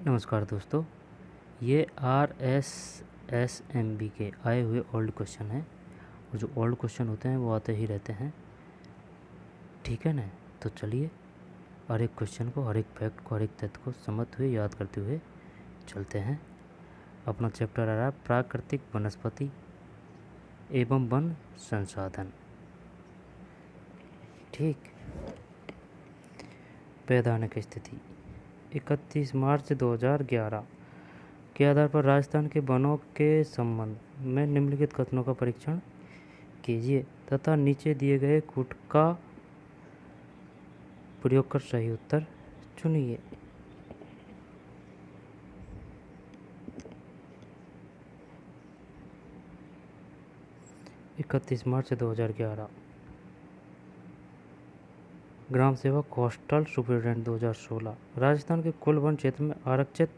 नमस्कार दोस्तों, ये RSSMB के आए हुए ओल्ड क्वेश्चन हैं और जो ओल्ड क्वेश्चन होते हैं वो आते ही रहते हैं। ठीक है ना। तो चलिए हर एक क्वेश्चन को, हर एक फैक्ट को, हर एक तथ्य को समझते हुए, याद करते हुए चलते हैं। अपना चैप्टर आ रहा है प्राकृतिक वनस्पति एवं वन संसाधन। ठीक। वैधानिक स्थिति 31 मार्च 2011 के आधार पर राजस्थान के वनों के संबंध में निम्नलिखित कथनों का परीक्षण कीजिए तथा नीचे दिए गए कूट का प्रयोग कर सही उत्तर चुनिए। इकतीस मार्च 2011 ग्राम सेवक कोस्टल सुपरिटेंडेंट 2016। राजस्थान के कुल वन क्षेत्र में आरक्षित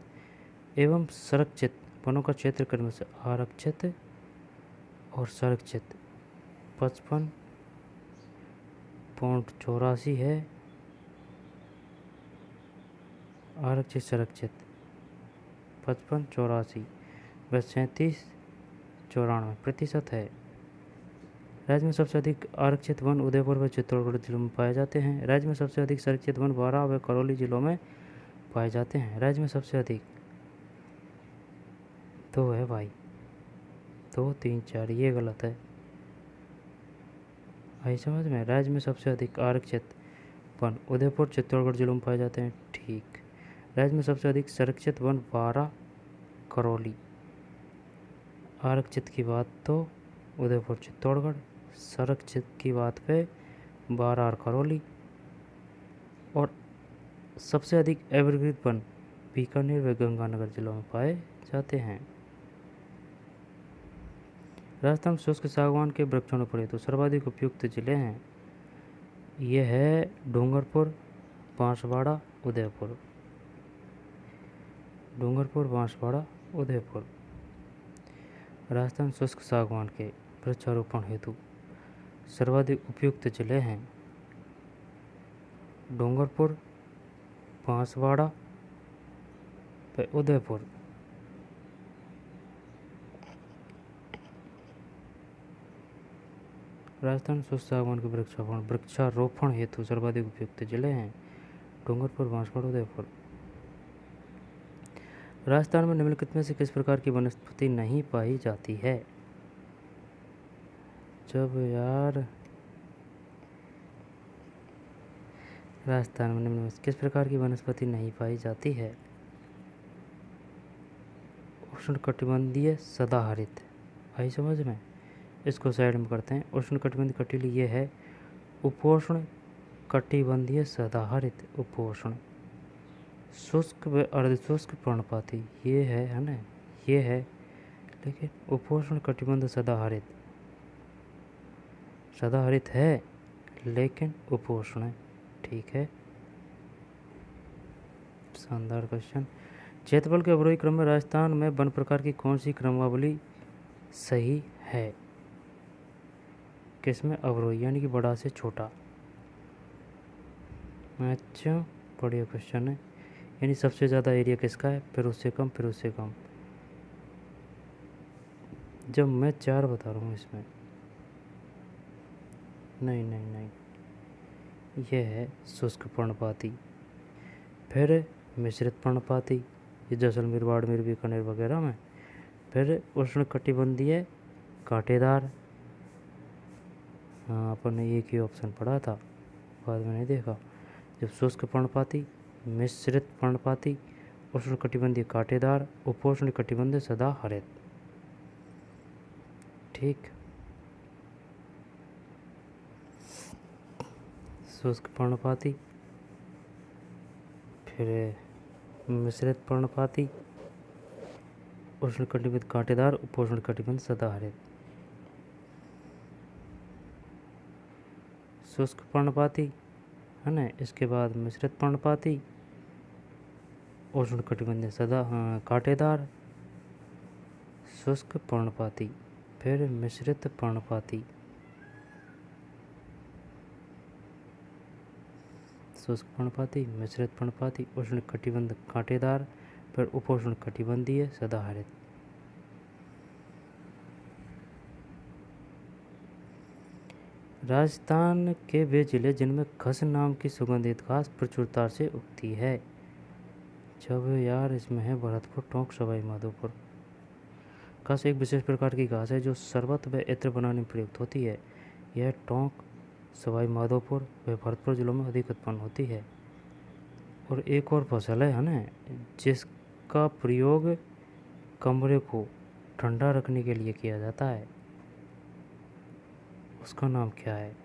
एवं संरक्षित वनों का क्षेत्र क्रम से आरक्षित और संरक्षित 55.84 है। आरक्षित संरक्षित 55.84 व 37.94% है। राज्य में सबसे अधिक आरक्षित वन उदयपुर व चित्तौड़गढ़ जिलों में पाए जाते हैं। राज्य में सबसे अधिक संरक्षित वन बारां व करौली जिलों में पाए जाते हैं। राज्य में सबसे अधिक 2 है भाई, 2, 3, 4 ये गलत है। आई समझ में। राज्य में सबसे अधिक आरक्षित वन उदयपुर चित्तौड़गढ़ जिलों में पाए जाते हैं। ठीक। राज्य में सबसे अधिक संरक्षित वन बारां करौली। आरक्षित की बात तो उदयपुर चित्तौड़गढ़, संरक्षित की बात पे बारां और करौली। और सबसे अधिक एवरग्रीन वन बीकानेर व गंगानगर जिलों में पाए जाते हैं। राजस्थान में शुष्क सागवान के वृक्षों पड़े तो सर्वाधिक उपयुक्त जिले हैं। यह है डूंगरपुर, बांसवाड़ा, उदयपुर। डूंगरपुर, बांसवाड़ा, उदयपुर। राजस्थान शुष्क सागवान के वृक्षारोपण हेतु सर्वाधिक उपयुक्त जिले हैं डूंगरपुर, बांसवाड़ा, उदयपुर। राजस्थान शुष्क सागवान के वृक्षारोपण हेतु सर्वाधिक उपयुक्त जिले हैं डूंगरपुर, बांसवाड़ा, उदयपुर। राजस्थान में निम्नलिखित में से किस प्रकार की वनस्पति नहीं पाई जाती है? जब यार राजस्थान में निम्न में से किस प्रकार की वनस्पति नहीं पाई जाती है? उष्णकटिबंधीय सदाहरित। आई समझ में। इसको साइड में करते हैं। उष्णकटिबंधीय कटिली ये है। उपोष्ण कटिबंधीय सदाहरित उपोष्ण। शुष्क व अर्धशुष्क पर्णपाती ये है ना, ये है। लेकिन उपोष्ण कटिबंध सदाहरित, सदाहरित है लेकिन उपोष्ण है। ठीक है, शानदार क्वेश्चन। क्षेत्रफल के अवरोही क्रम में राजस्थान में वन प्रकार की कौन सी क्रमावली सही है? किसमें अवरोही यानी कि बड़ा से छोटा। अच्छा, बढ़िया क्वेश्चन है। यानी सबसे ज़्यादा एरिया किसका है, फिर उससे कम, फिर उससे कम। जब मैं 4 बता रहा हूँ इसमें, नहीं नहीं नहीं, यह है शुष्क पर्णपाती, फिर मिश्रित पर्णपाती, ये जैसलमेर, बाड़मेर, बीकानेर वगैरह में। फिर उष्णकटिबंधीय कांटेदार। हाँ, अपन ने एक ही ऑप्शन पढ़ा था, बाद में नहीं देखा। जब शुष्क पर्णपाती, मिश्रित पर्णपाती, उष्णकटिबंधीय कांटेदार, उपोष्ण कटिबंधीय सदाहरित। ठीक। शुष्क पर्णपाती, फिर मिश्रित पर्णपाती, उष्णकटिबंधीय कांटेदार, उपोष्ण कटिबंधीय सदाहरित। शुष्क पर्णपाती है ना, इसके बाद मिश्रित पर्णपाती, उष्णकटिबंधीय कांटेदार, शुष्क पर्णपाती, फिर मिश्रित पर्णपाती। शुष्क पर्णपाती, मिश्रित पर्णपाती, उष्णकटिबंध कांटेदार, फिर उपोष्ण कटिबंधीय सदाहरित। राजस्थान के वे जिले जिनमें खस नाम की सुगंधित घास प्रचुरता से उगती है। जब यार इसमें है भरतपुर, टोंक, सवाई माधोपुर। खस एक विशेष प्रकार की घास है जो शरबत व इत्र बनाने में प्रयुक्त होती है। यह टोंक, सवाई माधोपुर व भरतपुर जिलों में अधिक उत्पन्न होती है। और एक और फसल है ना जिसका प्रयोग कमरे को ठंडा रखने के लिए किया जाता है, उसका नाम क्या है?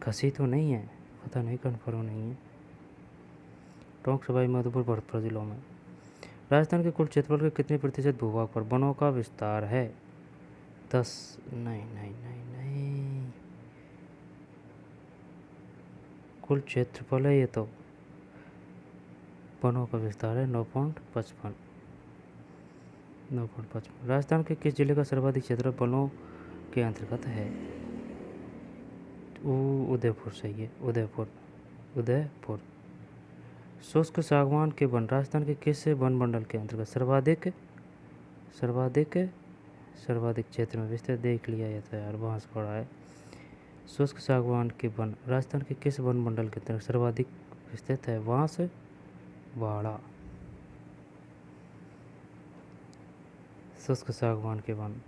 खसी तो नहीं है, पता नहीं, कन्फर्म नहीं है। टोंक, सवाई माधोपुर, भरतपुर जिलों में। राजस्थान के कुल क्षेत्रफल के कितने प्रतिशत भूभाग पर वनों का विस्तार है? 10। नहीं नहीं नहीं नहीं, कुल क्षेत्रफल है ये तो। वनों का विस्तार है 9.55। राजस्थान के किस जिले का सर्वाधिक क्षेत्र वनों के अंतर्गत है? उदयपुर सही है, उदयपुर। शुष्क सागवान के वन राजस्थान के किस वन मंडल के अंतर्गत सर्वाधिक क्षेत्र में विस्तृत? देख लिया ये तो यार, बांसवाड़ा है। शुष्क सागवान के वन राजस्थान के किस वन मंडल के अंतर्गत सर्वाधिक विस्तृत है? बांसवाड़ा। शुष्क सागवान के वन।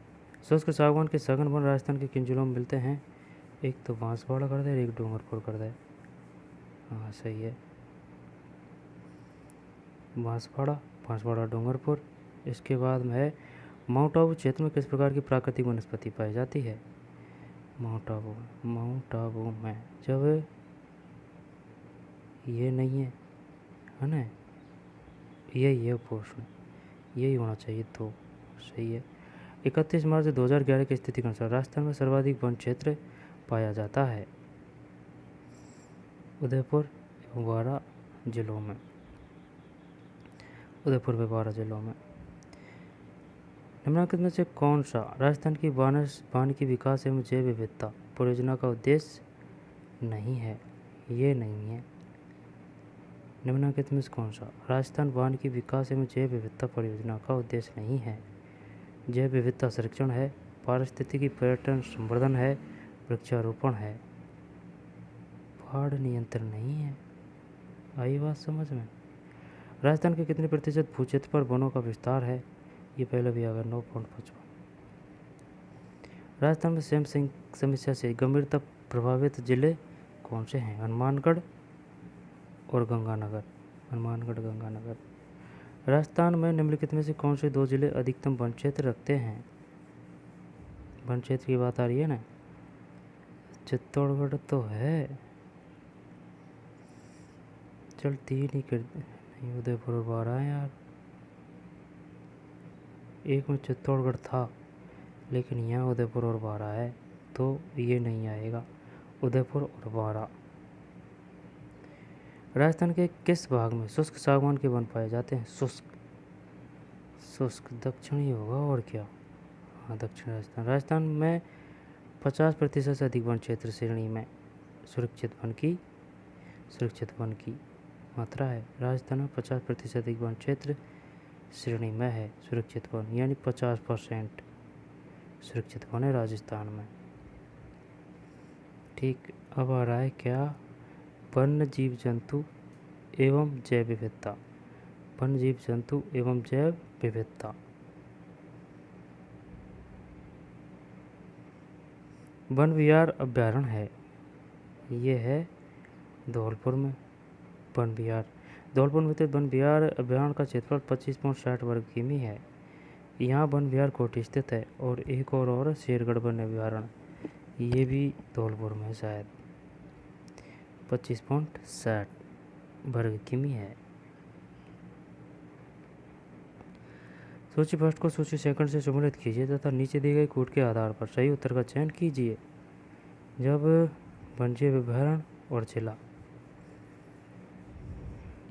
शुष्क सागवान के सघन वन राजस्थान के किन जिलों में मिलते हैं? एक तो बांसवाड़ा कर दे, एक डूंगरपुर कर दे। हाँ सही है, बांसवाड़ा डूंगरपुर। इसके बाद में है माउंट आबू क्षेत्र में किस प्रकार की प्राकृतिक वनस्पति पाई जाती है? माउंट आबू में जब ये नहीं है ना, ये उपोष्ण, यही होना चाहिए तो सही है। 31 मार्च 2011 की स्थिति के अनुसार राजस्थान में सर्वाधिक वन क्षेत्र पाया जाता है उदयपुर एवं बारां जिलों में। निम्नलिखित में से कौन सा राजस्थान की वानिकी विकास एवं जैव विविधता परियोजना का उद्देश्य नहीं है? ये नहीं है। निम्नलिखित में से कौन सा राजस्थान वानिकी विकास एवं जैव विविधता परियोजना का उद्देश्य नहीं है? जैव विविधता संरक्षण है, पारिस्थितिकी पर्यटन संवर्धन है, वृक्षारोपण है। बाढ़ नियंत्रण नहीं है। आई बात समझ में? राजस्थान के कितने प्रतिशत भूक्षेत्र पर वनों का विस्तार है? ये पहले भी आ गया 9.55। राजस्थान में सेम समस्या से गंभीरता प्रभावित जिले कौन से हैं? हनुमानगढ़ और गंगानगर। राजस्थान में निम्नलिखित में से कौन से दो जिले अधिकतम वन क्षेत्र रखते हैं? वन क्षेत्र की बात आ रही है ना, चित्तौड़गढ़ तो है, चल 3 ही कर नहीं, उदयपुर और बारां है यार। एक में चित्तौड़गढ़ था लेकिन यहाँ उदयपुर और बारां है, तो ये नहीं आएगा, उदयपुर और बारां। राजस्थान के किस भाग में शुष्क सागवान के वन पाए जाते हैं? शुष्क दक्षिणी होगा और क्या। हाँ दक्षिण राजस्थान में 50% से अधिक वन क्षेत्र श्रेणी में सुरक्षित वन की मात्रा है। राजस्थान में 50% अधिक वन क्षेत्र श्रेणी में है सुरक्षित वन, यानी 50% सुरक्षित वन है राजस्थान में। ठीक, अब आ रहा है क्या? वन्य जीव जंतु एवं जैव विविधता। वन विहार अभ्यारण्य है, ये है धौलपुर में। धौलपुर में स्थित वन विहार अभ्यारण्य का क्षेत्रफल 25.60 वर्ग किमी है। यहाँ वन विहार कोठी स्थित है। और एक और शेरगढ़ वन अभ्यारण्य, ये भी धौलपुर में शायद 25.60 वर्ग किमी है। सूची फर्स्ट को सूची सेकंड से सम्मिलित कीजिए तथा नीचे दिए गए कोड के आधार पर सही उत्तर का चयन कीजिए। जब वन्यजीव अभ्यारण्य और जिला,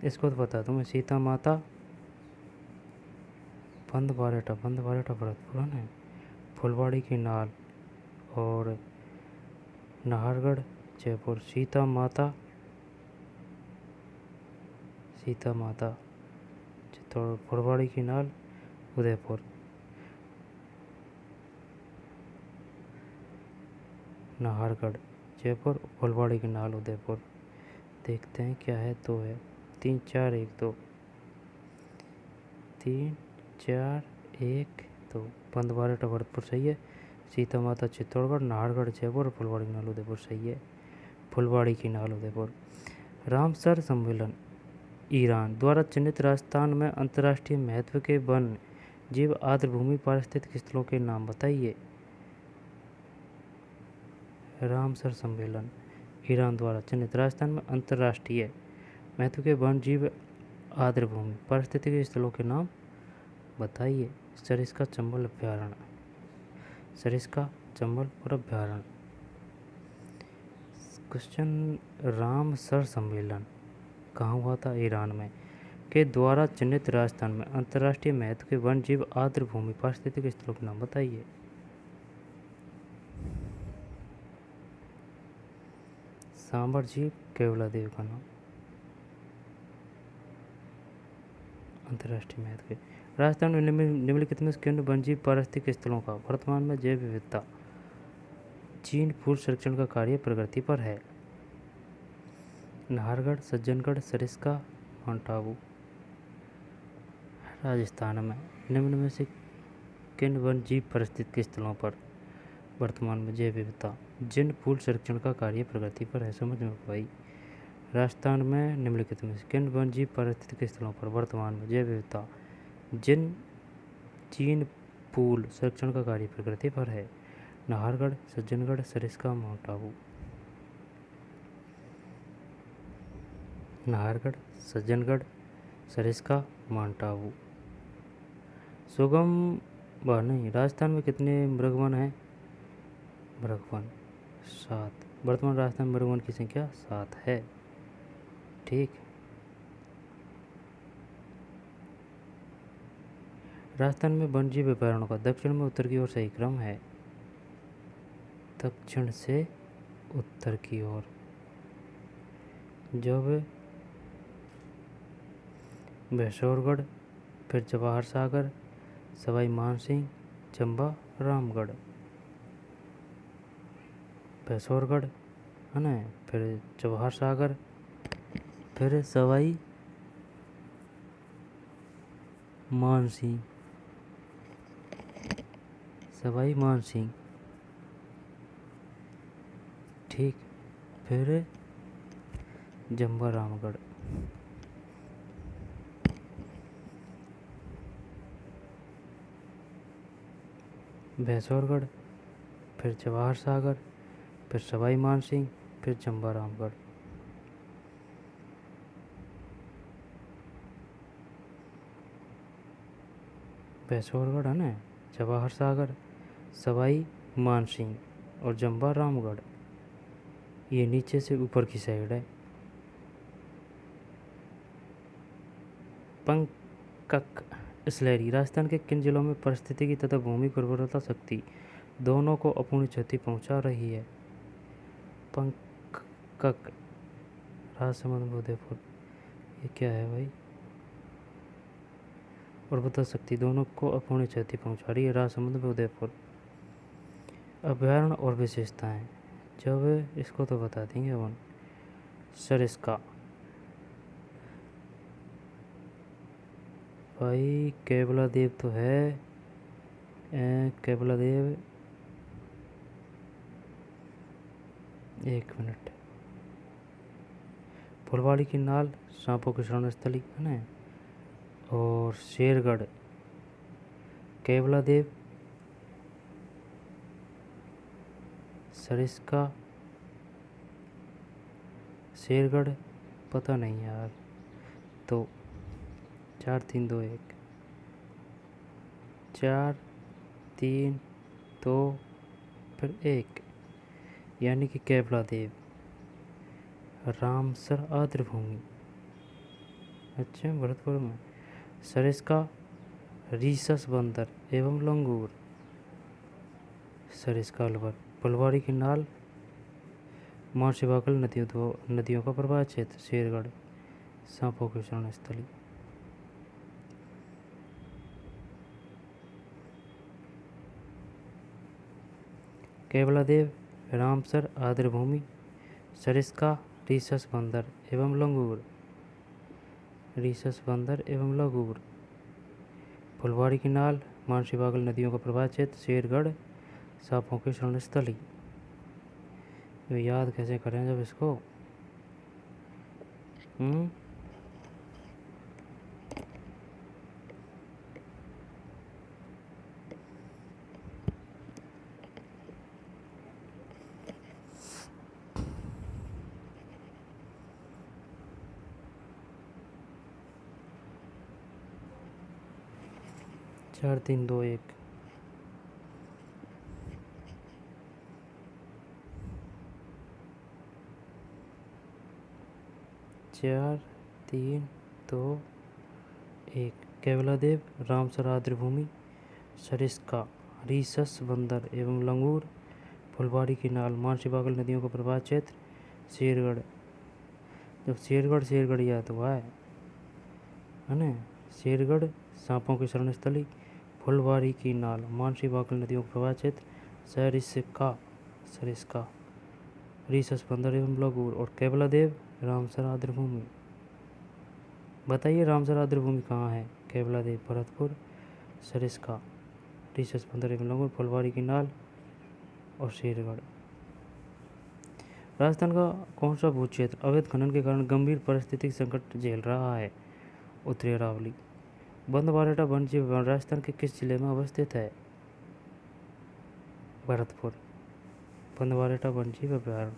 इसको तो बता दूँ मैं, सीता माता, बंद बारेटा भरतपुर है, फुलवाड़ी की नाल और नाहरगढ़ जयपुर। सीता माता चित्तौड़, फुलवाड़ी की नाल उदयपुर, नाहरगढ़ जयपुर, फुलवाड़ी की नाल उदयपुर। देखते हैं क्या है। तो है 3 4 1 2, 3 4 1 2। बंदवारा भरतपुर सही है। सीता माता चित्तौड़गढ़, नाहरगढ़ जयपुर, फुलवाड़ी की नाल उदयपुर सही है। फुलवाड़ी की नाल उदयपुर। रामसर सम्मेलन ईरान द्वारा चिन्हित राजस्थान में अंतर्राष्ट्रीय महत्व के वन जीव आर्द्रभूमि पारिस्थितिक स्थलों के नाम बताइए। रामसर सम्मेलन ईरान द्वारा चिन्हित राजस्थान में अंतर्राष्ट्रीय महत्व के वन जीव आर्द्रभूमि पारिस्थितिक स्थलों के नाम बताइए। सरिस्का चंबल अभ्यारण्य, सरिस्का चंबल और अभ्यारण्य। क्वेश्चन, रामसर सम्मेलन कहाँ हुआ था? ईरान में। के द्वारा चिन्हित राजस्थान में अंतर्राष्ट्रीय महत्व के वन जीव आर्द्रभूमि पारिस्थितिक स्थलों के नाम बताइए। सांबर झील केवलादेव का नाम। अंतर्राष्ट्रीय महत्व के राजस्थान में निम्नलिखित में किन वन जीव पारिस्थितिक स्थलों का वर्तमान में जैव विविधता चीन फूल संरक्षण का कार्य प्रगति पर है? नाहरगढ़, सज्जनगढ़, सरिस्का, माउंट आबू। राजस्थान में निम्न में से किन वन जीव पारिस्थितिक स्थलों पर वर्तमान में जैव विविधता जिन फूल संरक्षण का कार्य प्रगति पर है? समझ में भाई। राजस्थान में निम्नलिखित में से किन वन जीव पारिस्थितिक स्थलों पर वर्तमान में जैव विविधता जिन चीन फूल संरक्षण का कार्य प्रगति पर है? नाहरगढ़, सज्जनगढ़, सरिस्का, माउंट आबू। नाहरगढ़, सज्जनगढ़, सरिस्का, माउंट आबू। सुगम नहीं, राजस्थान में कितने मृगवन हैं? मृगवन 7। वर्तमान राजस्थान में मृगवन की संख्या 7 है। ठीक। राजस्थान में वन जीव अभयारण्यों का दक्षिण में उत्तर की ओर सही क्रम है। दक्षिण से उत्तर की ओर जब भैंसौरगढ़, फिर जवाहर सागर, सवाई मानसिंह, चंबा, रामगढ़। भैंसौरगढ़ है ना, फिर जवाहर सागर, फिर सवाई मानसिंह, सवाई मानसिंह। ठीक। फिर जंबा रामगढ़। भैंसौरगढ़, फिर जवाहर सागर, फिर सवाई मानसिंह, फिर जंबा रामगढ़। भैंसौरगढ़ है ना, जवाहर सागर, सवाई मानसिंह और जंबा रामगढ़। ये नीचे से ऊपर की साइड है। पंकक स्लैरी राजस्थान के किन जिलों में पारिस्थितिकी तथा भूमिक उर्वरता शक्ति दोनों को अपूर्ण क्षति पहुंचा रही है? पंकक, राजसमंद, उदयपुर। ये क्या है भाई? उर्वरता शक्ति दोनों को अपूर्ण क्षति पहुंचा रही है। राजसमंद में उदयपुर। अभ्यारण्य और विशेषताएं जब इसको तो बता देंगे अपन। सरिस्का भाई, केवलादेव तो है, केवलादेव। 1 मिनट। फुलवाड़ी की नाल सांपों की शरण स्थली है ना, और शेरगढ़, केवलादेव, सरिस्का, शेरगढ़, पता नहीं यार। तो 4 3 2 1, 4 3 2 फिर 1, यानी कि केवलादेव। रामसर आर्द्रभूमि, अच्छा, भरतपुर में। सरिस्का, रीसस बंदर एवं लंगूर, सरिस्का अलवर। फुलवाड़ी की नाल, मार्शिवाकल नदियों का प्रवाह क्षेत्र, शेरगढ़, सांपों की शरण स्थली। केवलादेव, रामसर, आर्द्रभूमि, सरिस्का, रीसस बंदर एवं लंगूर, रीसस बंदर एवं लंगूर, फुलवाड़ी की नाल, मानसी बागल नदियों का प्रवाह क्षेत्र, शेरगढ़, सांपों की शरण स्थली। तो याद कैसे करें जब इसको? हम्म 4 3 2 1। 4 3 2 1। केवलादेव, रामसर, आर्द्रभूमि, सरिस्का, रीसस बंदर एवं लंगूर, फुलवाड़ी की नाल, मानसी बागल नदियों का प्रवाह क्षेत्र, शेरगढ़। जब शेरगढ़ याद हुआ है ना? शेरगढ़, सांपों की शरण स्थली, फुलवाड़ी की नाल, मानसी बागल नदियों का प्रवाह क्षेत्र, सरिस्का, रीसस बंदर एवं लंगूर, और केवलादेव, रामसर, आर्द्रभूमि। बताइए रामसर आर्द्रभूमि कहाँ है? केवलादेव भरतपुर, सरिस्का, रीसस बंदर एवं लंगूर, फुलवाड़ी की नाल और शेरगढ़। राजस्थान का कौन सा भू क्षेत्र अवैध खनन के कारण गंभीर पारिस्थितिक संकट झेल रहा है? उत्तरी अरावली। बंदवारेटा वन्यजीव राजस्थान के किस जिले में अवस्थित है? भरतपुर। बंदवारेटा वन्यजीव अभ्यारण्य।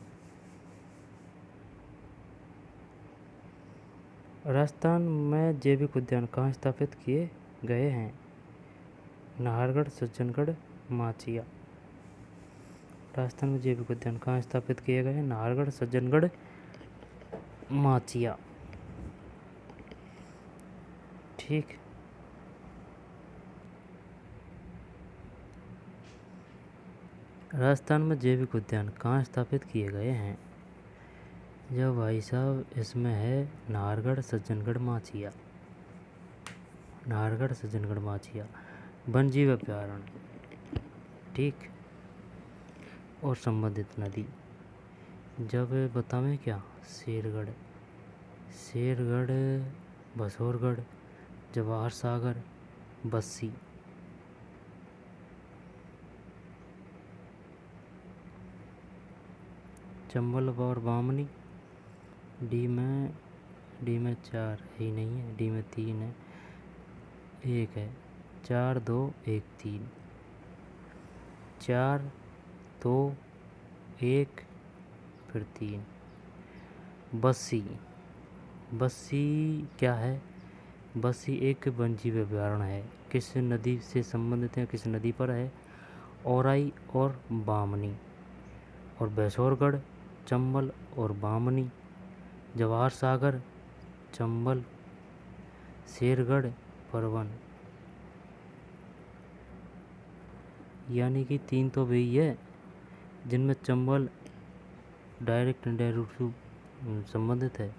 राजस्थान में जैविक उद्यान कहाँ स्थापित किए गए हैं? नाहरगढ़, सज्जनगढ़, माचिया। राजस्थान में जैविक उद्यान कहाँ स्थापित किए गए हैं? नाहरगढ़, सज्जनगढ़, माचिया। ठीक। राजस्थान में जैविक उद्यान कहाँ स्थापित किए गए हैं? जो भाई साहब इसमें है नाहरगढ़, सज्जनगढ़, माचिया। नाहरगढ़, सज्जनगढ़, माचिया वन्यजीव अभ्यारण्य। ठीक। और संबंधित नदी जब बतावें क्या? शेरगढ़, बसोरगढ़, जवाहर सागर, बस्सी। चंबल और बामनी। डी में 4 ही नहीं है, डी में 3 है, 1 है, 4 2 1 3, 4 2 1 फिर 3। बस्सी क्या है? बस्सी एक वन्यजीव अभ्यारण्य है। किस नदी से संबंधित है? किस नदी पर है? औराई और बामनी। और बैसोरगढ़, चंबल और बामनी, जवाहर सागर, चंबल, शेरगढ़, परवन। यानी कि 3 तो वही है जिनमें चंबल डायरेक्ट इनडायरेक्ट संबंधित है।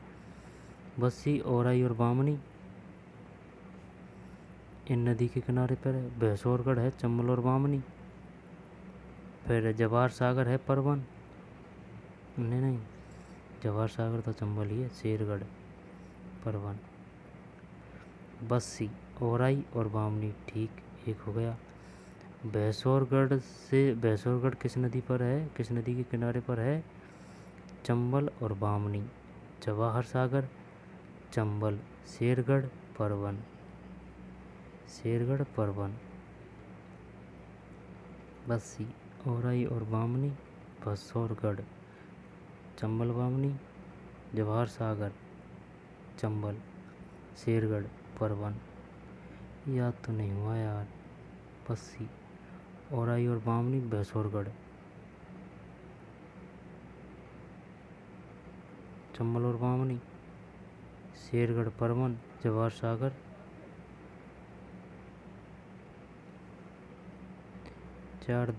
बस्सी, औराई और बामनी इन नदी के किनारे पर है। बैसोरगढ़ है चंबल और बामनी। फिर जवाहर सागर है परवन। नहीं, जवाहर सागर तो चंबल ही है। शेरगढ़, परवन, बस्सी, औराई और बामनी। ठीक, एक हो गया। बैसोरगढ़ किस नदी पर है? किस नदी के किनारे पर है? चंबल और बामनी। जवाहर सागर, चंबल, शेरगढ़, परवन। शेरगढ़, परवन, बस्सी, औराई और बामनी, बसोरगढ़, चंबल, बामनी, जवाहर सागर, चंबल, शेरगढ़, परवन। याद तो नहीं हुआ यार। बस्सी, औराई और बामनी, बैसोरगढ़, चंबल और बामनी, शेरगढ़, परवन, जवाहर सागर, 4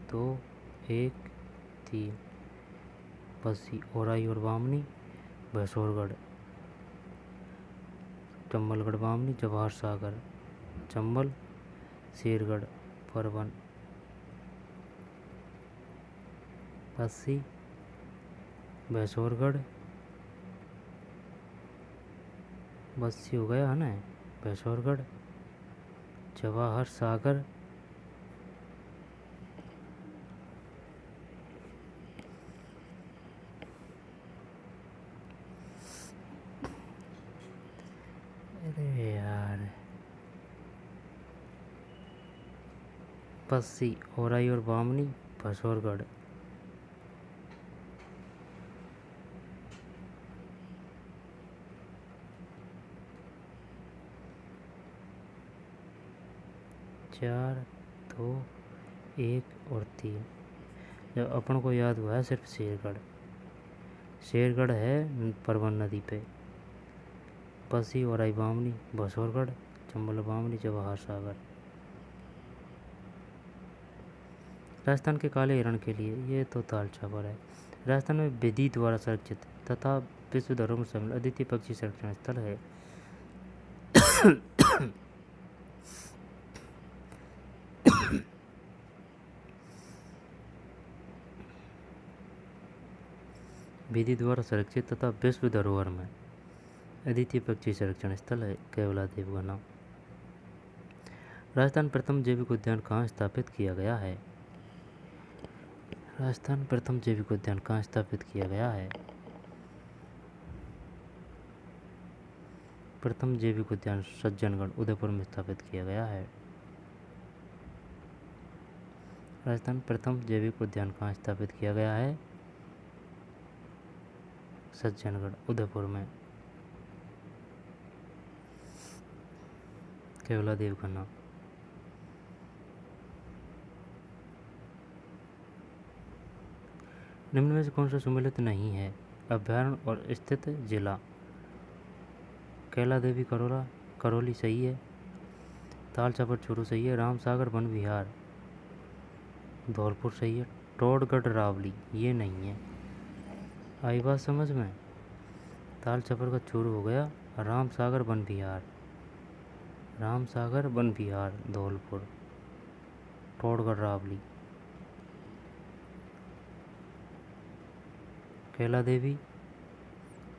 2 1 3। बस्सी, औराई और बामनी, बैसोरगढ़, चंबलगढ़, बामनी, जवाहर सागर, चंबल, शेरगढ़, परवन। बस्सी, भैंसोरगढ़, बस्सी हो गया है ना, भैंसोरगढ़, जवाहर सागर, अरे यार, बस्सी, औराई और बामनी, भैंसोरगढ़, चार, दो, एक और तीन। जब अपन को याद हुआ है सिर्फ शेरगढ़, शेरगढ़ है परवन नदी पे, बस्सी, औराई बामनी, भैंसोरगढ़, चंबल बामनी, जवाहर सागर। राजस्थान के काले हिरण के लिए ये तो ताल छापर है। राजस्थान में विधि द्वारा संरक्षित तथा विश्व धरोहर में शामिल अद्वितीय पक्षी संरक्षण स्थल है। विधि द्वारा संरक्षित तथा विश्व धरोहर में अद्वितीय पक्षी संरक्षण स्थल है केवलादेव घना। राजस्थान प्रथम जैविक उद्यान कहाँ स्थापित किया गया है? राजस्थान प्रथम जैविक उद्यान कहाँ स्थापित किया गया है? प्रथम जैविक उद्यान सज्जनगढ़, उदयपुर में स्थापित किया गया है। राजस्थान प्रथम जैविक उद्यान कहाँ स्थापित किया गया है? सज्जनगढ़, उदयपुर में। केवलादेव घना। निम्न में से कौन सा सम्मिलित नहीं है? अभ्यारण्य और स्थित जिला। कैलादेवी करौली सही है। ताल छापर चूरू सही है। रामसागर वन विहार धौलपुर सही है। टोडगढ़ रावली ये नहीं है। आई बात समझ में? ताल छापर का चूरू हो गया। रामसागर वन विहार, रामसागर वन विहार धौलपुर, टोडगढ़ रावली। कैलादेवी,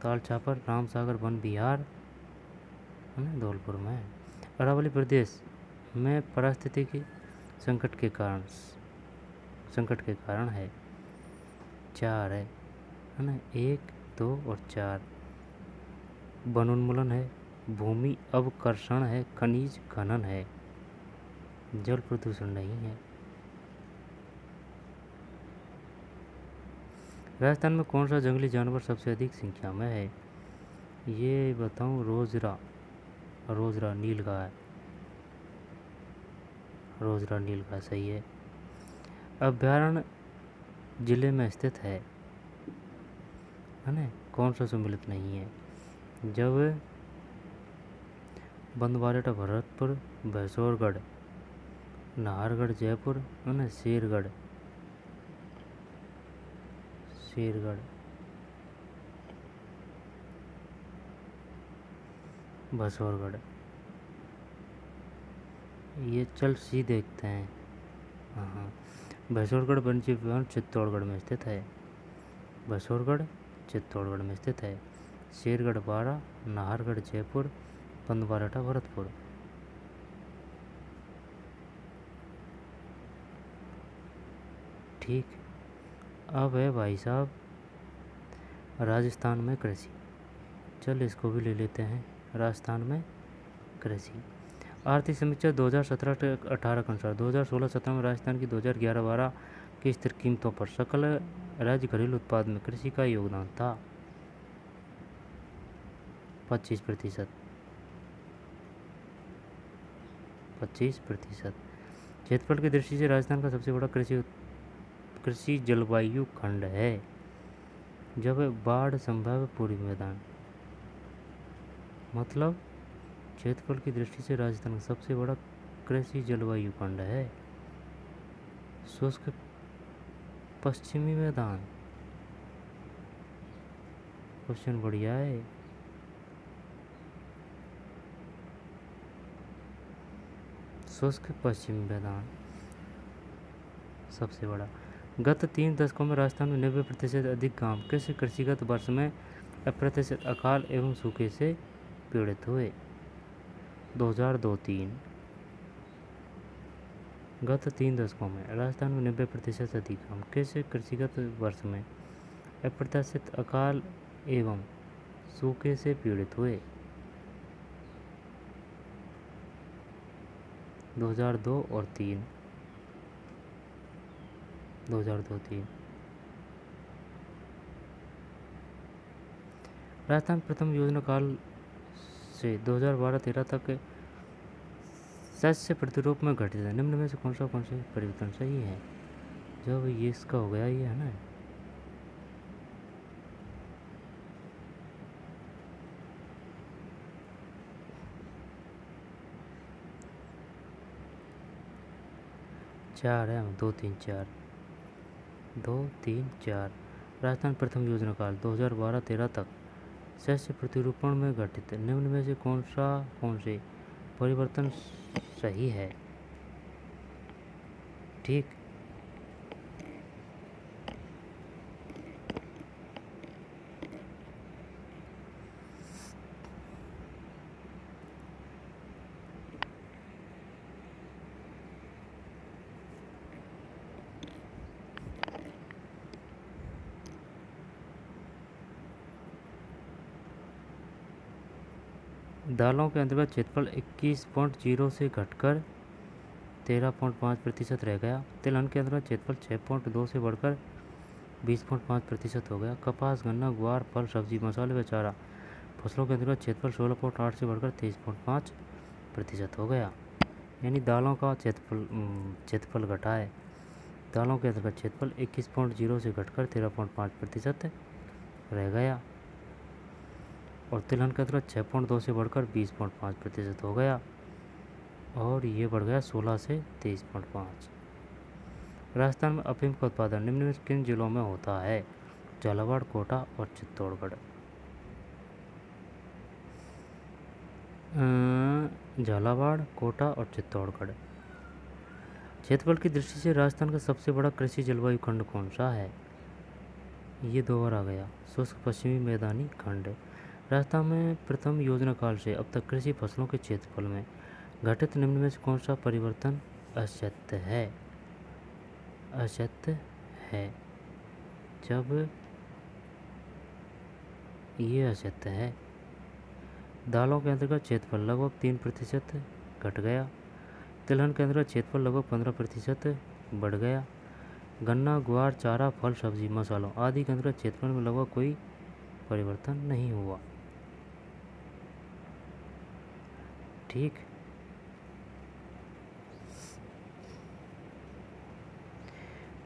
ताल छापर, रामसागर वन विहार धौलपुर में। अरावली प्रदेश में पारिस्थितिकी संकट के कारण है। चार है ना, 1, 2 और 4। वनोन्मूलन है, भूमि अवकर्षण है, खनिज खनन है, जल प्रदूषण नहीं है। राजस्थान में कौन सा जंगली जानवर सबसे अधिक संख्या में है? ये बताऊं, रोजरा नीलगाय, रोजरा नीलगाय सही है। अभ्यारण्य जिले में स्थित है ना, कौन सा सम्मिलित नहीं है? जब बंदवारेटा भरतपुर, भैंसोरगढ़, नाहरगढ़ जयपुर है ना, शेरगढ़ भैंसोरगढ़। ये चल सी देखते हैं। हाँ, भैंसोरगढ़ वन्यजीव उद्यान चित्तौड़गढ़ में स्थित है। भैंसोरगढ़ चित्तौड़गढ़ में स्थित है। शेरगढ़ बारा, नाहरगढ़ जयपुर, बंदवारेटा भरतपुर। ठीक। अब है भाई साहब राजस्थान में कृषि। चल इसको भी ले लेते हैं। राजस्थान में कृषि आर्थिक समीक्षा 2017-18 के अनुसार 2016-17 में राजस्थान की 2011-12 की स्थिर कीमतों पर सकल राज्य घरेलू उत्पाद में कृषि का योगदान था 25%। 25%। क्षेत्रफल की दृष्टि से राजस्थान का सबसे बड़ा कृषि जलवायु खंड है। जब बाढ़ संभाव्य पूर्वी मैदान, मतलब क्षेत्रफल की दृष्टि से राजस्थान का सबसे बड़ा कृषि जलवायु खंड है। शुष्क पश्चिमी मैदान, क्वेश्चन बढ़िया है। शुष्क पश्चिमी मैदान सबसे बड़ा। गत 3 दशकों में राजस्थान में 90% अधिक गांव किस कृषिगत वर्ष में अप्रत्याशित अकाल एवं सूखे से पीड़ित हुए? 2002-3। गत 3 दशकों में राजस्थान में 90% अधिक गांव किस कृषिगत वर्ष में अप्रत्याशित अकाल एवं सूखे से पीड़ित हुए? 2002 और 3। 2002-3। राजस्थान प्रथम योजना काल से 2012-13 तक शस्य प्रतिरूप में घटित है। निम्न में से कौन से परिवर्तन सही है? जब ये इसका हो गया, ये है ना, चार है, 2 3 4 2 3 4। राजस्थान प्रथम योजना काल 2012-13 तक शस्य प्रतिरूपण में घटित है। निम्न में से कौन से परिवर्तन सही है? ठीक। दालों के अंतर्गत क्षेत्रफल 21.0 से घटकर 13.5% रह गया। तिलहन के अंतर्गत क्षेत्रफल 6.2 से बढ़कर 20.5% हो गया। कपास, गन्ना, ग्वार, फल, सब्जी, मसाले व चारा फसलों के अंतर्गत क्षेत्रफल 16.8 से बढ़कर 23.5% हो गया। यानी दालों का क्षेत्रफल घटा है। दालों के अंतर्गत क्षेत्रफल 21.0 से घटकर 13.5% रह गया और तिलहन के अंतर्गत 6.2 से बढ़कर 20.5% हो गया और ये बढ़ गया 16 से 23.5। राजस्थान में अफीम का उत्पादन निम्न में किन जिलों में होता है? झालावाड़, कोटा और चित्तौड़गढ़। झालावाड़, कोटा और चित्तौड़गढ़। क्षेत्रफल की दृष्टि से राजस्थान का सबसे बड़ा कृषि जलवायु खंड कौन सा है? ये 2 बार आ गया। शुष्क पश्चिमी मैदानी खंड। राजस्थान में प्रथम योजना काल से अब तक कृषि फसलों के क्षेत्रफल में घटित निम्न में से कौन सा परिवर्तन असत्य है? असत्य है। जब ये असत्य है। दालों के अंतर्गत क्षेत्रफल लगभग 3% घट गया। तिलहन के अंतर्गत क्षेत्रफल लगभग 15% बढ़ गया। गन्ना, ग्वार, चारा, फल, सब्जी, मसालों आदि के अंतर्गत क्षेत्रफल में लगभग कोई परिवर्तन नहीं हुआ। ठीक।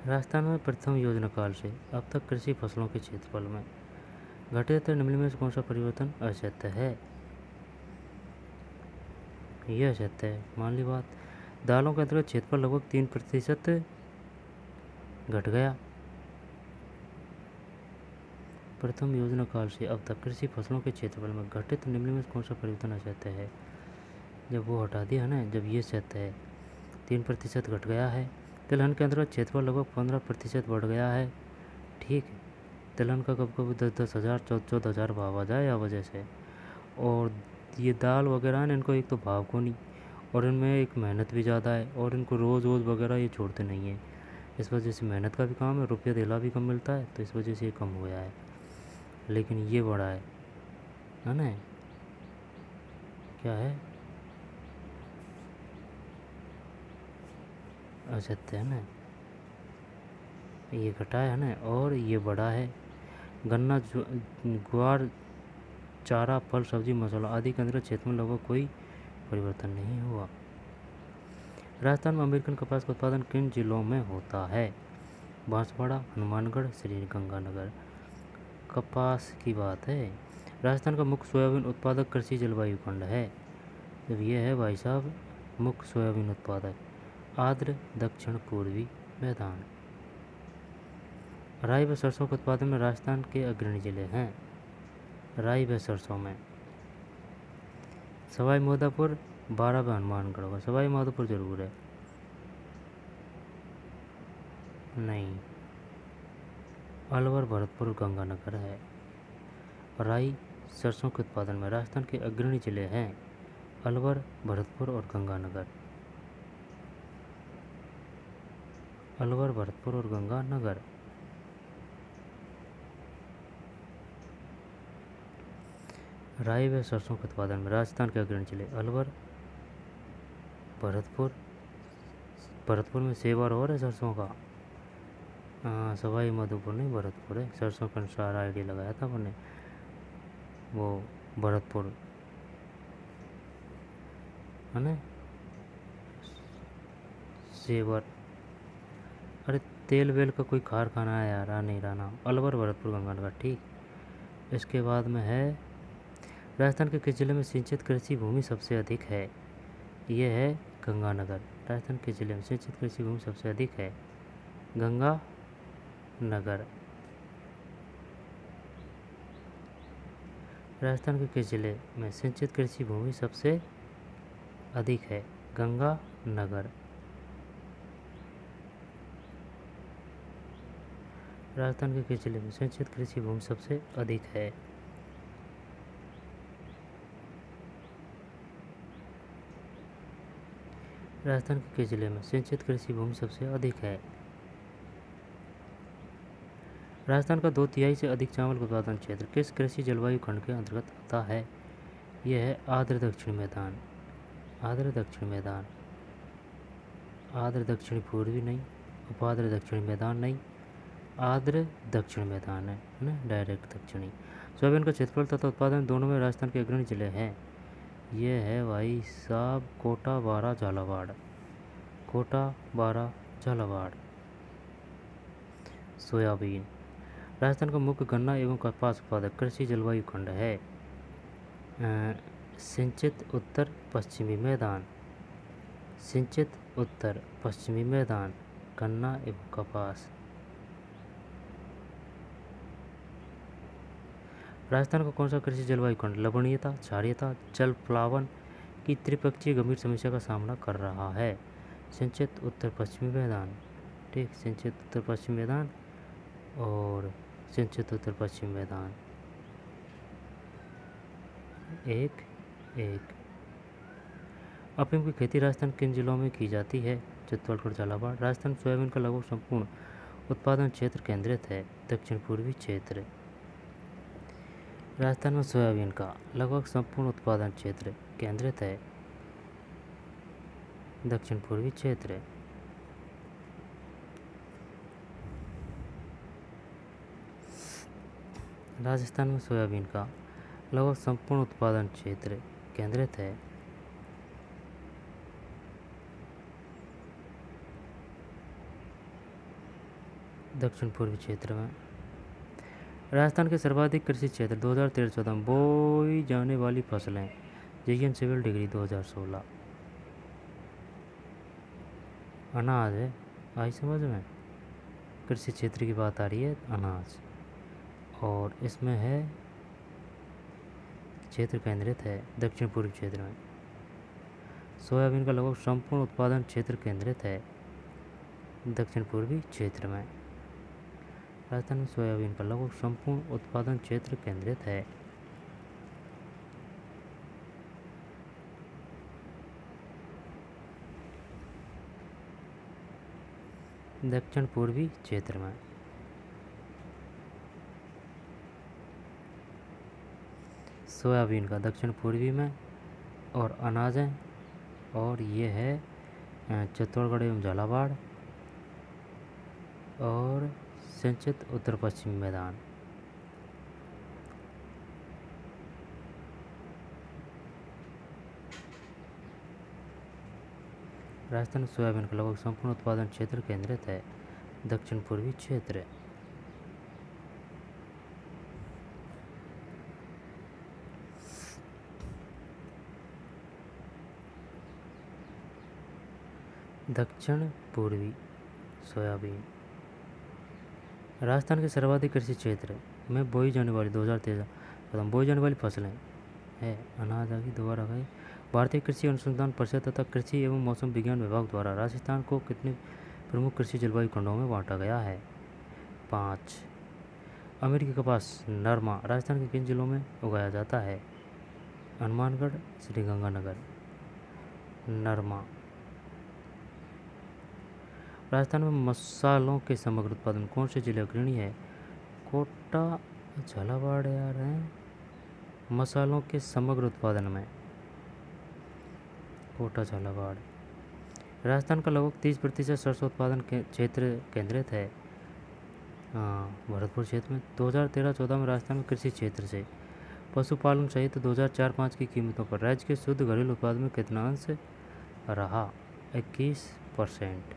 राजस्थान में प्रथम योजना काल से अब तक कृषि फसलों के क्षेत्रफल में घटित निम्न में से कौन सा परिवर्तन असत्य है? यह असत्य है। मान ली बात। दालों के अंतर्गत क्षेत्रफल लगभग 3% घट गया। प्रथम योजना काल से अब तक कृषि फसलों के क्षेत्रफल में घटित निम्न में कौन सा परिवर्तन असत्य है? जब वो हटा दिया है ना, जब ये सत्य है, 3% घट गया है। तिलहन के अंतर्गत क्षेत्रफल लगभग 15% बढ़ गया है। ठीक। तिलहन का कब कभी 10-10 हज़ार 14-14 हज़ार भाव आ जाए या वजह से। और ये दाल वगैरह है इनको एक तो भाव को नहीं और इनमें एक मेहनत भी ज़्यादा है और इनको रोज़ वगैरह ये छोड़ते नहीं है। इस वजह से मेहनत का भी काम है, रुपया दिला भी कम मिलता है, तो इस वजह से ये कम हो गया है। लेकिन ये बड़ा है ना? क्या है? असत्य है ना? ये घटा है ना और ये बड़ा है। गन्ना, ग्वार, चारा, फल, सब्जी, मसाला आदि के अंतर्गत क्षेत्र में लगभग कोई परिवर्तन नहीं हुआ। राजस्थान में अमेरिकन कपास का उत्पादन किन जिलों में होता है? बांसवाड़ा, हनुमानगढ़, श्रीगंगानगर। कपास की बात है। राजस्थान का मुख्य सोयाबीन उत्पादक कृषि जलवायु खंड है। जब ये है भाई साहब मुख्य सोयाबीन उत्पादक आर्द्र दक्षिण पूर्वी मैदान। राई व सरसों के उत्पादन में राजस्थान के अग्रणी जिले हैं। राई व सरसों में सवाई माधोपुर, 12 व हनुमानगढ़ होगा। सवाई माधोपुर जरूर है। नहीं, अलवर, भरतपुर, गंगानगर है। राई सरसों के उत्पादन में राजस्थान के अग्रणी जिले हैं अलवर, भरतपुर और गंगानगर। अलवर, भरतपुर और गंगानगर। राई व सरसों के उत्पादन में राजस्थान के अग्रणी जिले अलवर, भरतपुर। भरतपुर में सेब और है सरसों का। सवाई माधोपुर नहीं, भरतपुर है। सरसों के अनुसार आईडी लगाया था मैंने, वो भरतपुर है ना। सेवर, अरे तेल वेल का कोई कारखाना है यार, आ नहीं रहा नाम। अलवर, भरतपुर, गंगानगर, ठीक। इसके बाद में है राजस्थान के किस जिले में सिंचित कृषि भूमि सबसे अधिक है? ये है गंगानगर। राजस्थान के जिले में सिंचित कृषि भूमि सबसे अधिक है गंगानगर। राजस्थान के किस जिले में सिंचित कृषि भूमि सबसे अधिक है? गंगानगर। राजस्थान के किस जिले में सिंचित कृषि भूमि सबसे अधिक है? राजस्थान के किस जिले में सिंचित कृषि भूमि सबसे अधिक है? राजस्थान का 2/3 से अधिक चावल का उत्पादन क्षेत्र किस कृषि जलवायु खंड के अंतर्गत आता है? यह है आर्द्र दक्षिणी मैदान। आर्द्र दक्षिणी मैदान। आर्द्र दक्षिणी पूर्वी नहीं, उपाद्र दक्षिणी मैदान नहीं, आर्द्र दक्षिण मैदान है ना, डायरेक्ट दक्षिणी। सोयाबीन का क्षेत्रफल तथा उत्पादन दोनों में राजस्थान के अग्रणी जिले हैं। ये है भाई साहब कोटा, बारा, झालावाड़। कोटा, बारा, झालावाड़। सोयाबीन। राजस्थान का मुख्य गन्ना एवं कपास उत्पादक कृषि जलवायु खंड है सिंचित उत्तर पश्चिमी मैदान। सिंचित उत्तर पश्चिमी मैदान, गन्ना एवं कपास। राजस्थान का कौन सा कृषि जलवायु खंड लवणीयता, क्षारीयता, जल प्लावन की त्रिपक्षीय गंभीर समस्या का सामना कर रहा है? सिंचित उत्तर पश्चिमी मैदान, ठीक। सिंचित उत्तर पश्चिमी मैदान और सिंचित उत्तर पश्चिमी मैदान। एक एक। अफीम की खेती राजस्थान किन जिलों में की जाती है? चित्तौड़गढ़, झालावाड़। राजस्थान सोयाबीन का लगभग संपूर्ण उत्पादन क्षेत्र केंद्रित है दक्षिण पूर्वी क्षेत्र। राजस्थान में सोयाबीन का लगभग संपूर्ण उत्पादन क्षेत्र केंद्रित है दक्षिण पूर्वी क्षेत्र। राजस्थान में सोयाबीन का लगभग संपूर्ण उत्पादन क्षेत्र केंद्रित है दक्षिण पूर्वी क्षेत्र में। राजस्थान के सर्वाधिक कृषि क्षेत्र 2013-14 में बोई जाने वाली फसलें। GN civil degree 2016। अनाज है, आई समझ में। कृषि क्षेत्र की बात आ रही है, अनाज। और इसमें है क्षेत्र केंद्रित है दक्षिण पूर्वी क्षेत्र में। सोयाबीन का लगभग संपूर्ण उत्पादन क्षेत्र केंद्रित है दक्षिण पूर्वी क्षेत्र में। राजस्थान में सोयाबीन का लगभग संपूर्ण उत्पादन क्षेत्र केंद्रित है दक्षिण पूर्वी क्षेत्र में। सोयाबीन का दक्षिण पूर्वी में और अनाज है, और ये है चित्तौड़गढ़ एवं झालावाड़ और सिंचित उत्तर पश्चिमी मैदान। राजस्थान में सोयाबीन का लगभग संपूर्ण उत्पादन क्षेत्र केंद्रित है दक्षिण पूर्वी क्षेत्र। दक्षिण पूर्वी सोयाबीन। राजस्थान के सर्वाधिक कृषि क्षेत्र में बोई जाने वाली 2013 बोई जाने वाली फसलें है अनाज आ गई, दोबारा गई। भारतीय कृषि अनुसंधान परिषद तथा कृषि एवं मौसम विज्ञान विभाग द्वारा राजस्थान को कितने प्रमुख कृषि जलवायु खंडों में बांटा गया है? 5। अमेरिकी कपास नरमा राजस्थान के किन जिलों में उगाया जाता है? हनुमानगढ़, श्रीगंगानगर। नरमा। राजस्थान में मसालों के समग्र उत्पादन कौन से जिले अग्रणी है? कोटा, झालावाड़ यार हैं। मसालों के समग्र उत्पादन में कोटा, झालावाड़। राजस्थान का लगभग 30% सरसों उत्पादन के क्षेत्र केंद्रित है। भरतपुर क्षेत्र में। 2013-14 में राजस्थान में कृषि क्षेत्र से पशुपालन सहित 2004-05 की कीमतों पर राज्य के शुद्ध घरेलू उत्पाद में कितना अंश रहा? 21%।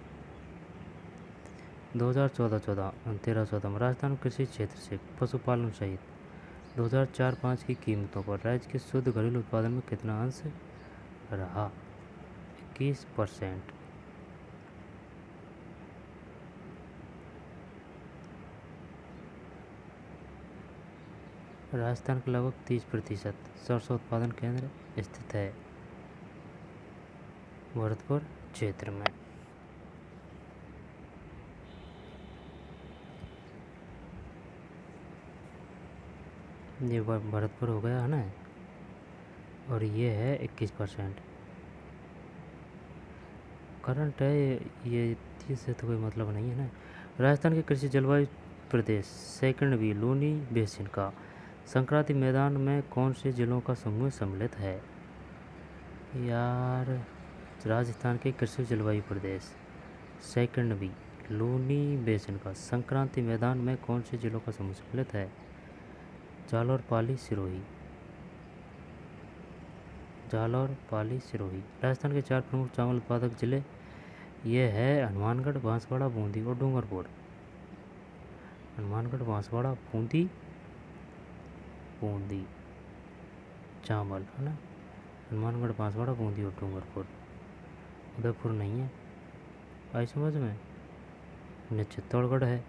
2013-14 में राजस्थान में कृषि क्षेत्र से पशुपालन सहित 2004-05 की कीमतों पर राज्य के शुद्ध घरेलू उत्पादन में कितना अंश रहा? 21%। राजस्थान का लगभग 30% सरसों उत्पादन केंद्र स्थित है भरतपुर क्षेत्र में। ये भरतपुर हो गया है ना, और ये है 21%। करंट है ये, इससे तो कोई मतलब नहीं है ना। राजस्थान के कृषि जलवायु प्रदेश सेकंड भी लूनी बेसिन का संक्रांति मैदान में कौन से जिलों का समूह सम्मिलित है? यार राजस्थान के कृषि जलवायु प्रदेश सेकंड भी लूनी बेसिन का संक्रांति मैदान में कौन से जिलों का समूह सम्मिलित है? जालौर, पाली, सिरोही। जालौर, पाली, सिरोही। राजस्थान के 4 प्रमुख चावल उत्पादक जिले ये है हनुमानगढ़, बांसवाड़ा, बूंदी और डूंगरपुर। हनुमानगढ़, बांसवाड़ा, बूंदी चावल है ना। हनुमानगढ़, बांसवाड़ा, बूंदी और डूंगरपुर। उदयपुर नहीं है। आई समझ में? चित्तौड़गढ़ है,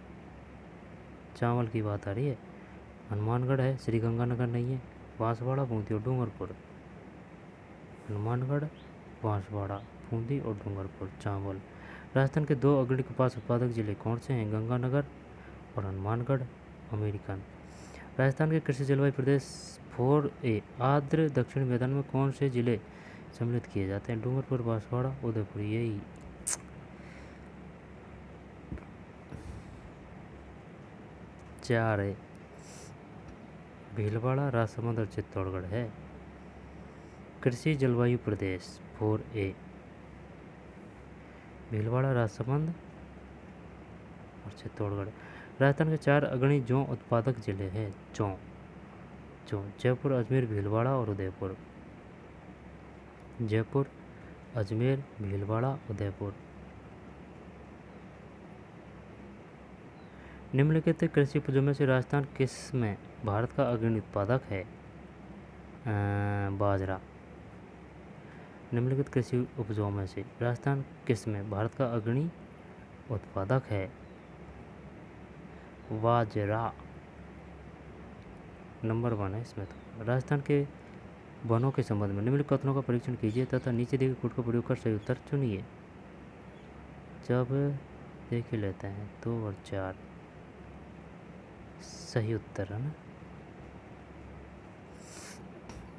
चावल की बात आ रही है। हनुमानगढ़ है, श्रीगंगानगर नहीं है। बांसवाड़ा, बूंदी और डूंगरपुर। हनुमानगढ़, बांसवाड़ा, बूंदी और डूंगरपुर चावल। राजस्थान के 2 अग्रणी कपास उत्पादक जिले कौन से हैं? गंगानगर और हनुमानगढ़। अमेरिकन। राजस्थान के कृषि जलवायु प्रदेश 4A आर्द्र दक्षिणी मैदान में कौन से जिले सम्मिलित किए जाते हैं? डूंगरपुर, बांसवाड़ा, उदयपुर। यही 4 है। भीलवाड़ा, राजसमंद और चित्तौड़गढ़ है। कृषि जलवायु प्रदेश 4A भीलवाड़ा, राजसमंद और चित्तौड़गढ़। राजस्थान के 4 अग्रणी जौ उत्पादक जिले हैं। जौ जयपुर, अजमेर, भीलवाड़ा और उदयपुर। जयपुर, अजमेर, भीलवाड़ा, उदयपुर। निम्नलिखित कृषि उपजों में से राजस्थान किस में भारत का अग्रणी उत्पादक है? बाजरा। निम्नलिखित कृषि उपजों में से राजस्थान किस में भारत का अग्रणी उत्पादक है? बाजरा नंबर 1 है इसमें तो। राजस्थान के वनों के संबंध में निम्नलिखित कथनों का परीक्षण कीजिए तथा नीचे दिए गए कोड का प्रयोग कर सही उत्तर चुनिए। जब देख ही लेते हैं 2 और 4 सही उत्तर है ना,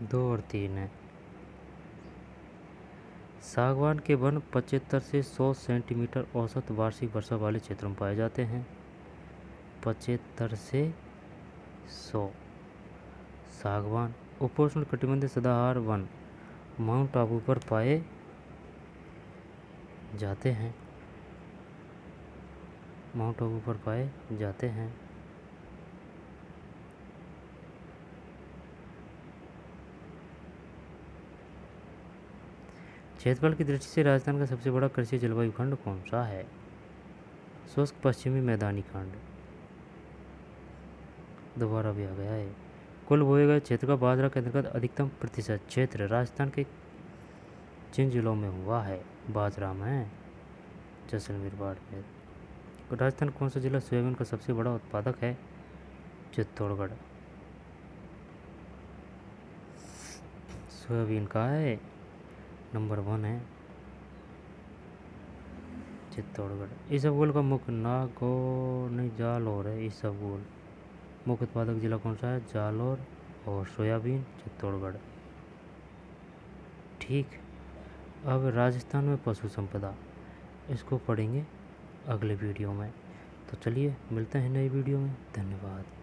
2 और 3 है। सागवान के वन 75 से 100 सेंटीमीटर औसत वार्षिक वर्षा वाले क्षेत्रों में पाए जाते हैं। 75 से 100 सागवान। उपोष्ण कटिबंधीय सदाबहार वन माउंट आबू पर पाए जाते हैं। माउंट आबू पर पाए जाते हैं। क्षेत्रफल की दृष्टि से राजस्थान का सबसे बड़ा कृषि जलवायु खंड कौन सा है? शुष्क पश्चिमी मैदानी खंड। दोबारा भी आ गया है। कुल बोए गए क्षेत्र का बाजरा के अंतर्गत अधिकतम प्रतिशत क्षेत्र राजस्थान के जिन जिलों में हुआ है? बाजरा में जैसलमेर, बाड़मेर। राजस्थान कौन सा जिला सोयाबीन का सबसे बड़ा उत्पादक है? चित्तौड़गढ़। सोयाबीन का है नंबर 1 है चित्तौड़गढ़। इसबगोल का मुख्य नागौर नहीं जालौर है इसबगोल। मुख्य उत्पादक जिला कौन सा है? जालौर। और सोयाबीन चित्तौड़गढ़। ठीक। अब राजस्थान में पशु संपदा, इसको पढ़ेंगे अगले वीडियो में। तो चलिए मिलते हैं नई वीडियो में। धन्यवाद।